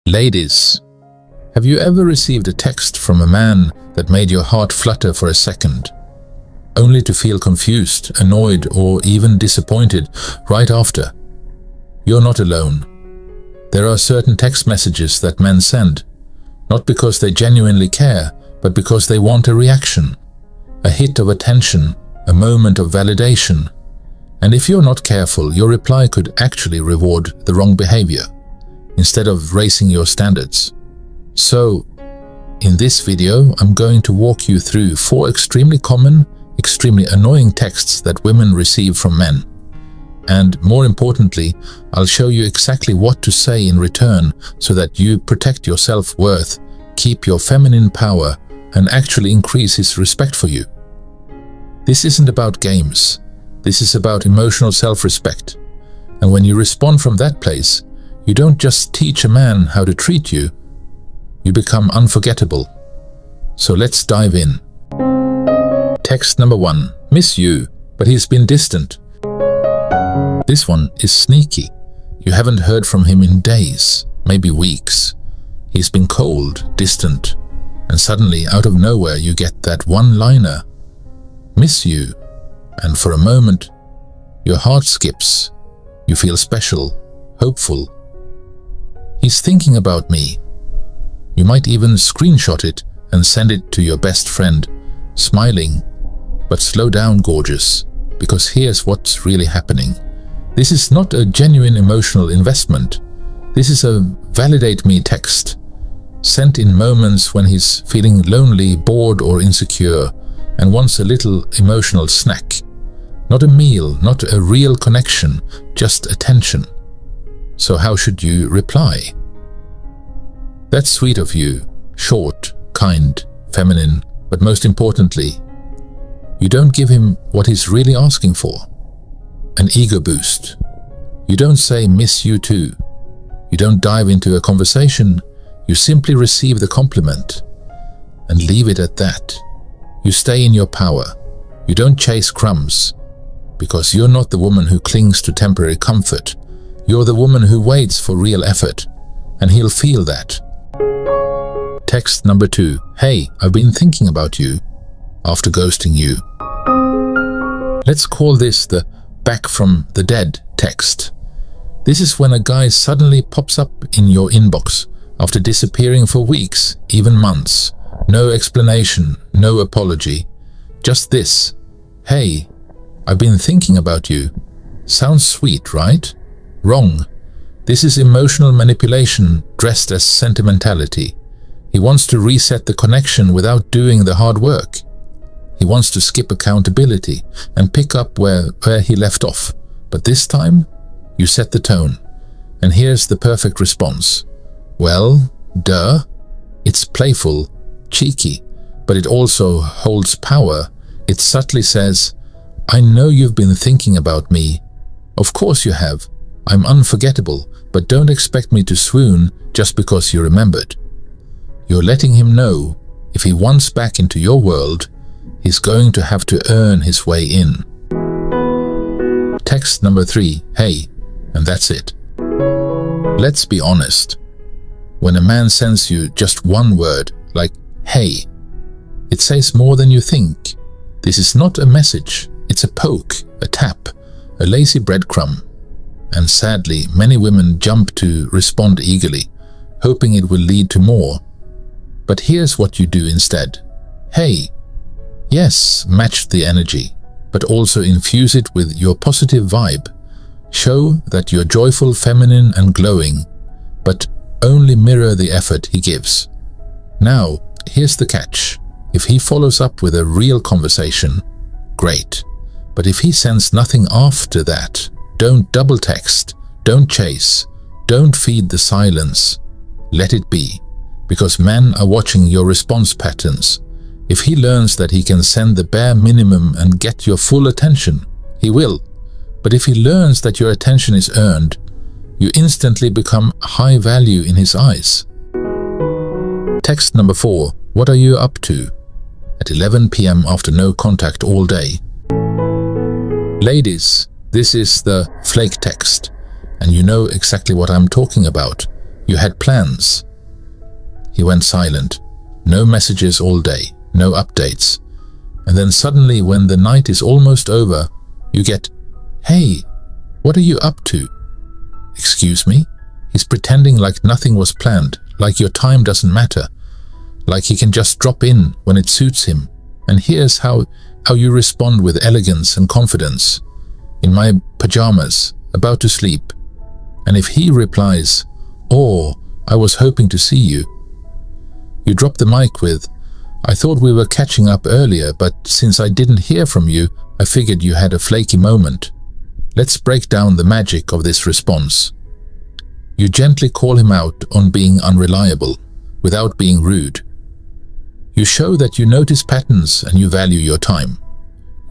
Ladies, have you ever received a text from a man that made your heart flutter for a second, only to feel confused, annoyed, or even disappointed right after? You're not alone. There are certain text messages that men send, not because they genuinely care, but because they want a reaction, a hit of attention, a moment of validation. And if you're not careful, your reply could actually reward the wrong behavior, instead of raising your standards. So, in this video, I'm going to walk you through 4 extremely common, extremely annoying texts that women receive from men. And more importantly, I'll show you exactly what to say in return so that you protect your self-worth, keep your feminine power, and actually increase his respect for you. This isn't about games. This is about emotional self-respect. And when you respond from that place, you don't just teach a man how to treat you, you become unforgettable. So let's dive in. Text number 1. Miss you, but he's been distant. This one is sneaky. You haven't heard from him in days, maybe weeks. He's been cold, distant, and suddenly out of nowhere you get that one-liner. Miss you. And for a moment, your heart skips. You feel special, hopeful. He's thinking about me. You might even screenshot it and send it to your best friend, smiling. But slow down, gorgeous, because here's what's really happening. This is not a genuine emotional investment. This is a validate me text, sent in moments when he's feeling lonely, bored, or insecure, and wants a little emotional snack. Not a meal, not a real connection, just attention. So how should you reply? That's sweet of you, short, kind, feminine, but most importantly, you don't give him what he's really asking for. An ego boost. You don't say miss you too. You don't dive into a conversation. You simply receive the compliment and leave it at that. You stay in your power. You don't chase crumbs, because you're not the woman who clings to temporary comfort. You're the woman who waits for real effort, and he'll feel that. Text number 2. Hey, I've been thinking about you after ghosting you. Let's call this the back from the dead text. This is when a guy suddenly pops up in your inbox after disappearing for weeks, even months. No explanation, no apology. Just this. Hey, I've been thinking about you. Sounds sweet, right? Wrong. This is emotional manipulation dressed as sentimentality. He wants to reset the connection without doing the hard work. He wants to skip accountability and pick up where he left off. But this time, you set the tone. And here's the perfect response. Well, duh. It's playful, cheeky, but it also holds power. It subtly says, I know you've been thinking about me. Of course you have. I'm unforgettable, but don't expect me to swoon just because you remembered. You're letting him know if he wants back into your world, he's going to have to earn his way in. Text number 3. Hey, and that's it. Let's be honest. When a man sends you just one word, like hey, it says more than you think. This is not a message. It's a poke, a tap, a lazy breadcrumb. And sadly, many women jump to respond eagerly, hoping it will lead to more. But here's what you do instead. Hey. Yes, match the energy, but also infuse it with your positive vibe. Show that you're joyful, feminine, and glowing, but only mirror the effort he gives. Now, here's the catch. If he follows up with a real conversation, great. But if he sends nothing after that, don't double text, don't chase, don't feed the silence. Let it be, because men are watching your response patterns. If he learns that he can send the bare minimum and get your full attention, he will. But if he learns that your attention is earned, you instantly become high value in his eyes. Text number 4. What are you up to? At 11 p.m. after no contact all day. Ladies, this is the flake text, and you know exactly what I'm talking about. You had plans. He went silent. No messages all day, no updates. And then suddenly, when the night is almost over, you get, "Hey, what are you up to?" Excuse me? He's pretending like nothing was planned, like your time doesn't matter, like he can just drop in when it suits him. And here's how you respond with elegance and confidence. "In my pajamas, about to sleep." And if he replies, "Oh, I was hoping to see you," you drop the mic with, "I thought we were catching up earlier, but since I didn't hear from you, I figured you had a flaky moment." Let's break down the magic of this response. You gently call him out on being unreliable, without being rude. You show that you notice patterns and you value your time.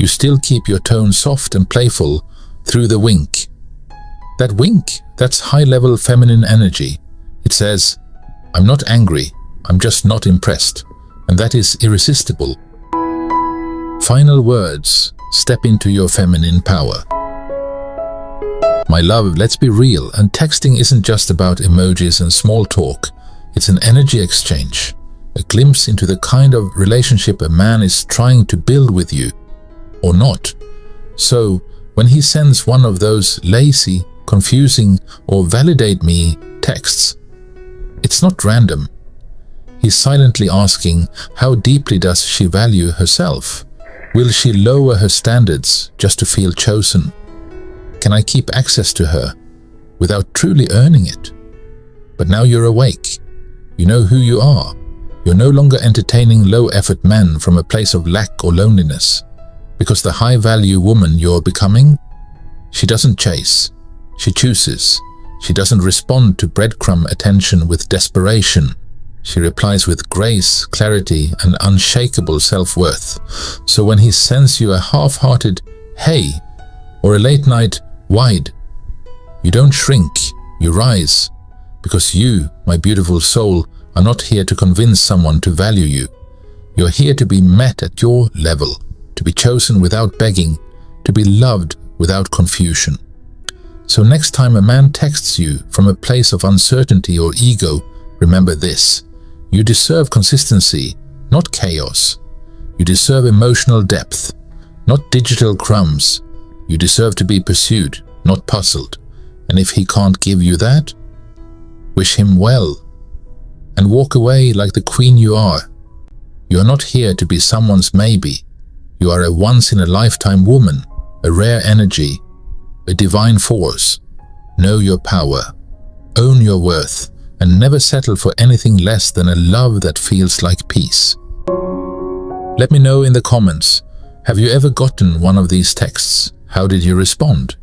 You still keep your tone soft and playful through the wink. That wink, that's high-level feminine energy. It says, "I'm not angry, I'm just not impressed," and that is irresistible. Final words, step into your feminine power. My love, let's be real, and texting isn't just about emojis and small talk. It's an energy exchange, a glimpse into the kind of relationship a man is trying to build with you, or not. So, when he sends one of those lazy, confusing, or validate me texts, it's not random. He's silently asking, how deeply does she value herself? Will she lower her standards just to feel chosen? Can I keep access to her without truly earning it? But now you're awake. You know who you are. You're no longer entertaining low-effort men from a place of lack or loneliness. Because the high-value woman you're becoming, she doesn't chase. She chooses. She doesn't respond to breadcrumb attention with desperation. She replies with grace, clarity, and unshakable self-worth. So when he sends you a half-hearted "hey" or a late-night "wide," you don't shrink, you rise. Because you, my beautiful soul, are not here to convince someone to value you. You're here to be met at your level, to be chosen without begging, to be loved without confusion. So next time a man texts you from a place of uncertainty or ego, remember this. You deserve consistency, not chaos. You deserve emotional depth, not digital crumbs. You deserve to be pursued, not puzzled. And if he can't give you that, wish him well and walk away like the queen you are. You are not here to be someone's maybe. You are a once-in-a-lifetime woman, a rare energy, a divine force. Know your power, own your worth, and never settle for anything less than a love that feels like peace. Let me know in the comments, have you ever gotten one of these texts? How did you respond?